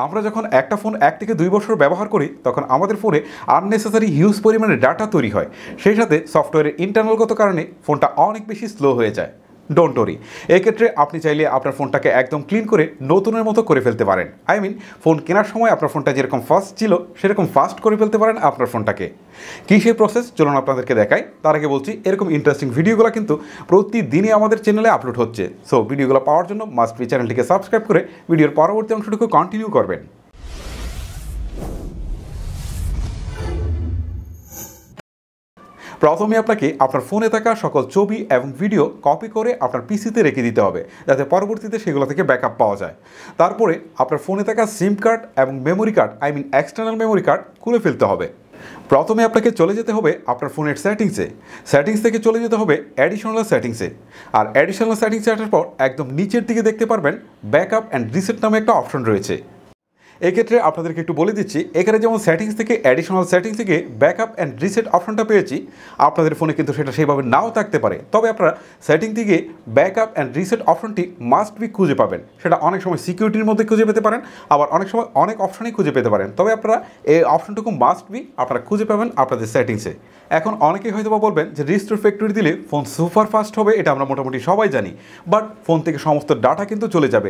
আমরা যখন একটা ফোন 1 থেকে 2 বছর ব্যবহার করি তখন আমাদের ফোনে আননেসেসারি হিউজ পরিমাণে ডাটা তৈরি হয়, সেই সাথে সফটওয়্যারের ইন্টারনালগত কারণে ফোনটা অনেক বেশি স্লো হয়ে যায়। ডোন্ট ওরি, এক্ষেত্রে আপনি চাইলে আপনার ফোনটাকে একদম ক্লিন করে নতুনের মতো করে ফেলতে পারেন। ফোন কেনার সময় আপনার ফোনটা যেরকম ফাস্ট ছিল সেরকম ফাস্ট করে ফেলতে পারেন আপনার ফোনটাকে। কী সেই প্রসেস চলুন আপনাদেরকে দেখাই। তার আগে বলছি, এরকম ইন্টারেস্টিং ভিডিওগুলো কিন্তু প্রতিদিনই আমাদের চ্যানেলে আপলোড হচ্ছে। সো ভিডিওগুলো পাওয়ার জন্য মাস্ট বি চ্যানেলটিকে সাবস্ক্রাইব করে ভিডিওর পরবর্তী অংশটুকু কন্টিনিউ করবেন। প্রথমে আপনাকে আপনার ফোনে থাকা সকল ছবি এবং ভিডিও কপি করে আপনার পিসিতে রেখে দিতে হবে, যাতে পরবর্তীতে সেগুলো থেকে ব্যাকআপ পাওয়া যায়। তারপরে আপনার ফোনে থাকা সিম কার্ড এবং memory card external memory card খুলে ফেলতে হবে। প্রথমে আপনাকে চলে যেতে হবে আপনার ফোনের সেটিংস থেকে চলে যেতে হবে অ্যাডিশনাল সেটিংসে। আর অ্যাডিশনাল সেটিংসে আসার পর একদম নিচের দিকে দেখতে পারবেন ব্যাকআপ অ্যান্ড রিসেট নামে একটা অপশন রয়েছে। এক্ষেত্রে আপনাদেরকে একটু বলে দিচ্ছি, এখানে যেমন সেটিংস থেকে অ্যাডিশনাল সেটিংস থেকে ব্যাকআপ অ্যান্ড রিসেট অপশনটা পেয়েছি, আপনাদের ফোনে কিন্তু সেটা সেইভাবে নাও থাকতে পারে। তবে আপনারা সেটিং থেকে ব্যাকআপ অ্যান্ড রিসেট অপশনটি মাস্ট বি খুঁজে পাবেন। সেটা অনেক সময় সিকিউরিটির মধ্যে খুঁজে পেতে পারেন, আবার অনেক সময় অনেক অপশনেই খুঁজে পেতে পারেন। তবে আপনারা এই অপশনটুকু মাস্ট বি আপনারা খুঁজে পাবেন আপনাদের সেটিংসে। এখন অনেকেই হয়তো বলবেন যে রিস্টোর ফ্যাক্টরি দিলে ফোন সুপার ফাস্ট হবে, এটা আমরা মোটামুটি সবাই জানি। বাট ফোন থেকে সমস্ত ডাটা কিন্তু চলে যাবে।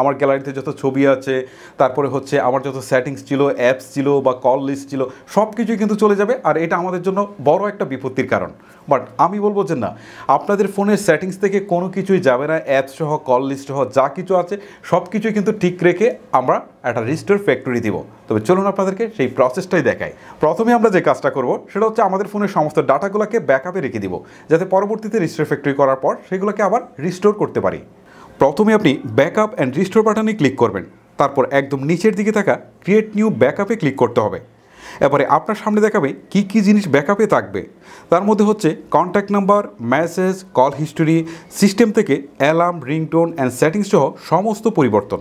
আমার গ্যালারিতে যত ছবি আছে, তারপরে হচ্ছে আমার যত সেটিংস ছিল, অ্যাপস ছিল বা কল লিস্ট ছিল, সব কিছুই কিন্তু চলে যাবে। আর এটা আমাদের জন্য বড় একটা বিপত্তির কারণ। বাট আমি বলবো যে না, আপনাদের ফোনের সেটিংস থেকে কোনো কিছুই যাবে না। অ্যাপস সহ, কল লিস্ট সহ যা কিছু আছে সব কিছুই কিন্তু ঠিক রেখে আমরা একটা রিস্টোর ফ্যাক্টরি দিব। তবে চলুন আপনাদেরকে সেই প্রসেসটাই দেখাই। প্রথমে আমরা যে কাজটা করব সেটা হচ্ছে আমাদের ফোনের সমস্ত ডাটাগুলোকে ব্যাকআপে রেখে দিব, যাতে পরবর্তীতে রিস্টোর ফ্যাক্টরি করার পর সেগুলোকে আবার রিস্টোর করতে পারি। প্রথমে আপনি ব্যাকআপ অ্যান্ড রিস্টোর বাটনে ক্লিক করবেন। তারপর একদম নিচের দিকে থাকা ক্রিয়েট নিউ ব্যাকআপে ক্লিক করতে হবে। এবারে আপনার সামনে দেখাবে কি কি জিনিস ব্যাকআপে থাকবে। তার মধ্যে হচ্ছে contact number, message, call history, system থেকে অ্যালার্ম, রিংটোন অ্যান্ড সেটিংস সহ সমস্ত পরিবর্তন।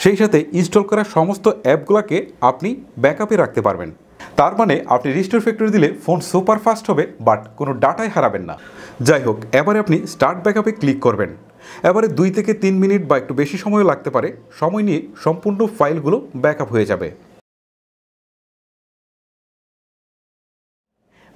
সেই সাথে ইনস্টল করা সমস্ত অ্যাপগুলোকে আপনি ব্যাকআপে রাখতে পারবেন। তার মানে আপনি রিস্টোর ফ্যাক্টরি দিলে ফোন সুপার ফাস্ট হবে, বাট কোনো ডাটাই হারাবেন না। যাই হোক, এবারে আপনি স্টার্ট ব্যাকআপে ক্লিক করবেন। এবারে 2 থেকে 3 মিনিট বা একটু বেশি সময়ও লাগতে পারে, সময় নিয়ে সম্পূর্ণ ফাইলগুলো ব্যাকআপ হয়ে যাবে।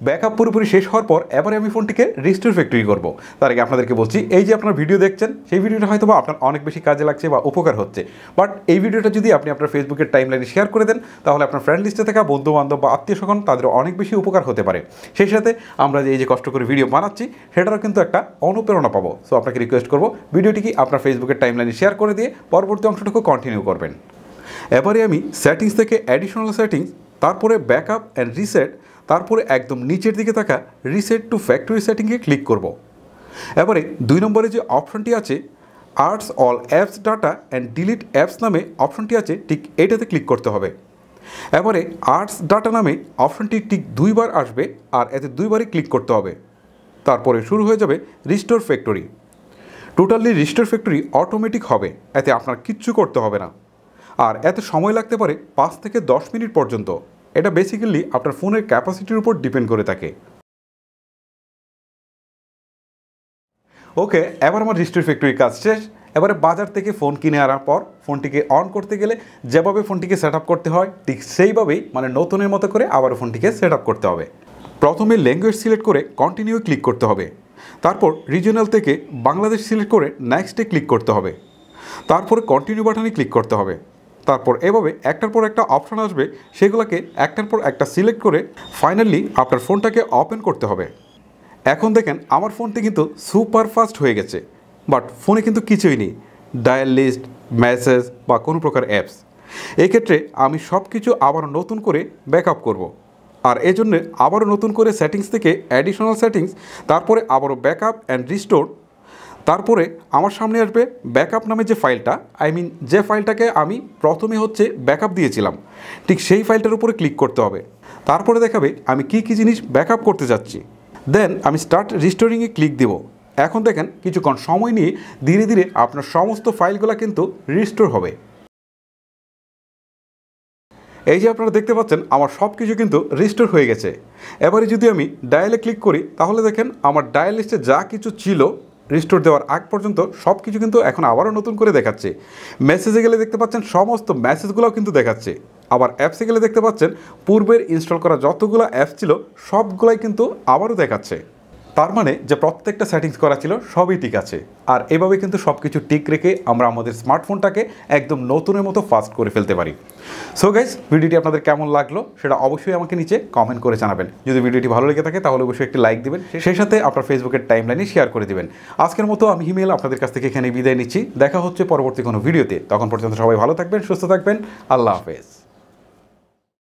ব্যাকআপ পুরোপুরি শেষ হওয়ার পর এবারে আমি ফোনটিকে রিস্টোর ফ্যাক্টরি করব। তার আগে আপনাদেরকে বলছি, এই যে আপনার ভিডিও দেখছেন, সেই ভিডিওটা হয়তো বা আপনার অনেক বেশি কাজে লাগছে বা উপকার হচ্ছে। বাট এই ভিডিওটা যদি আপনি আপনার ফেসবুকের টাইমলাইনে শেয়ার করে দেন, তাহলে আপনার ফ্রেন্ড লিস্টে থাকা বন্ধু বান্ধব বা আত্মীয় স্বজন তাদের অনেক বেশি উপকার হতে পারে। সেই সাথে আমরা যে এই যে কষ্ট করে ভিডিও বানাচ্ছি সেটারও কিন্তু একটা অনুপ্রেরণা পাবো। সো আপনাকে রিকোয়েস্ট করবো, ভিডিওটিকে আপনার ফেসবুকের টাইমলাইনে শেয়ার করে দিয়ে পরবর্তী অংশটুকু কন্টিনিউ করবেন। এবারে আমি সেটিংস থেকে অ্যাডিশনাল সেটিংস, তারপরে ব্যাকআপ অ্যান্ড রিসেট, তারপরে একদম নিচের দিকে থাকা রিসেট টু ফ্যাক্টরি সেটিংয়ে ক্লিক করব। এবারে 2 নম্বরে যে অপশনটি আছে arts all apps data and delete apps নামে অপশনটি আছে, ঠিক এটাতে ক্লিক করতে হবে। এবারে আর্টস ডাটা নামে অপশনটি ঠিক 2 বার আসবে, আর এতে 2 বারই ক্লিক করতে হবে। তারপরে শুরু হয়ে যাবে restore factory. Totally restore factory automatic হবে, এতে আপনার কিচ্ছু করতে হবে না। আর এতে সময় লাগতে পারে 5 থেকে 10 মিনিট পর্যন্ত। এটা বেসিক্যালি আপনার ফোনের ক্যাপাসিটির উপর ডিপেন্ড করে থাকে। ওকে, এবার আমার রিস্টোর ফ্যাক্টরির কাজ শেষ। এবারে বাজার থেকে ফোন কিনে আনার পর ফোনটিকে অন করতে গেলে যেভাবে ফোনটিকে সেট আপ করতে হয় ঠিক সেইভাবেই, মানে নতুনের মতো করে আবারও ফোনটিকে সেট আপ করতে হবে। প্রথমে ল্যাঙ্গুয়েজ সিলেক্ট করে কন্টিনিউ ক্লিক করতে হবে। তারপর রিজিওনাল থেকে বাংলাদেশ সিলেক্ট করে নেক্সটে ক্লিক করতে হবে। তারপরে কন্টিনিউ বাটনে ক্লিক করতে হবে। তারপর এভাবে একটার পর একটা অপশন আসবে, সেগুলোকে একটার পর একটা সিলেক্ট করে ফাইনালি আপনার ফোনটাকে ওপেন করতে হবে। এখন দেখেন আমার ফোনটি কিন্তু সুপার ফাস্ট হয়ে গেছে, বাট ফোনে কিন্তু কিছুই নেই, ডায়াল লিস্ট, মেসেজ বা কোনো প্রকার অ্যাপস। এক্ষেত্রে আমি সব কিছু আবারও নতুন করে ব্যাকআপ করব। আর এই জন্যে আবারও নতুন করে সেটিংস থেকে অ্যাডিশনাল সেটিংস, তারপরে আবারও ব্যাকআপ অ্যান্ড রিস্টোর। তারপরে আমার সামনে আসবে ব্যাকআপ নামে যে ফাইলটা, যে ফাইলটাকে আমি প্রথমে হচ্ছে ব্যাকআপ দিয়েছিলাম, ঠিক সেই ফাইলটার উপরে ক্লিক করতে হবে। তারপরে দেখাবে আমি কি কি জিনিস ব্যাকআপ করতে যাচ্ছি। দেন আমি স্টার্ট রিস্টোরিংয়ে ক্লিক দেব। এখন দেখেন কিছুক্ষণ সময় নিয়ে ধীরে ধীরে আপনার সমস্ত ফাইলগুলো কিন্তু রিস্টোর হবে। এই যে আপনারা দেখতে পাচ্ছেন আমার সব কিছু কিন্তু রিস্টোর হয়ে গেছে। এবারে যদি আমি ডায়ালে ক্লিক করি, তাহলে দেখেন আমার ডায়াল লিস্টে যা কিছু ছিল রিস্টোর দেওয়ার আগ পর্যন্ত সব কিছু কিন্তু এখন আবারও নতুন করে দেখাচ্ছে। মেসেজে গেলে দেখতে পাচ্ছেন সমস্ত মেসেজগুলোও কিন্তু দেখাচ্ছে। আবার অ্যাপসে গেলে দেখতে পাচ্ছেন পূর্বের ইনস্টল করা যতগুলো অ্যাপস ছিল সবগুলাই কিন্তু আবারও দেখাচ্ছে। তার মানে যে প্রত্যেকটা সেটিংস করা ছিল সবই ঠিক আছে। আর এভাবে কিন্তু সব কিছু ঠিক রেখে আমরা আমাদের স্মার্টফোনটাকে একদম নতুনের মতো ফাস্ট করে ফেলতে পারি। সো গাইস, ভিডিওটি আপনাদের কেমন লাগলো সেটা অবশ্যই আমাকে নিচে কমেন্ট করে জানাবেন। যদি ভিডিওটি ভালো লেগে থাকে তাহলে অবশ্যই একটি লাইক দিবেন, সেই সাথে আপনার ফেসবুকের টাইমলাইনে শেয়ার করে দিবেন। আজকের মতো আমি হিমেল আপনাদের কাছ থেকে এখানে বিদায় নিচ্ছি। দেখা হচ্ছে পরবর্তী কোনো ভিডিওতে। তখন পর্যন্ত সবাই ভালো থাকবেন, সুস্থ থাকবেন। আল্লাহ হাফেজ।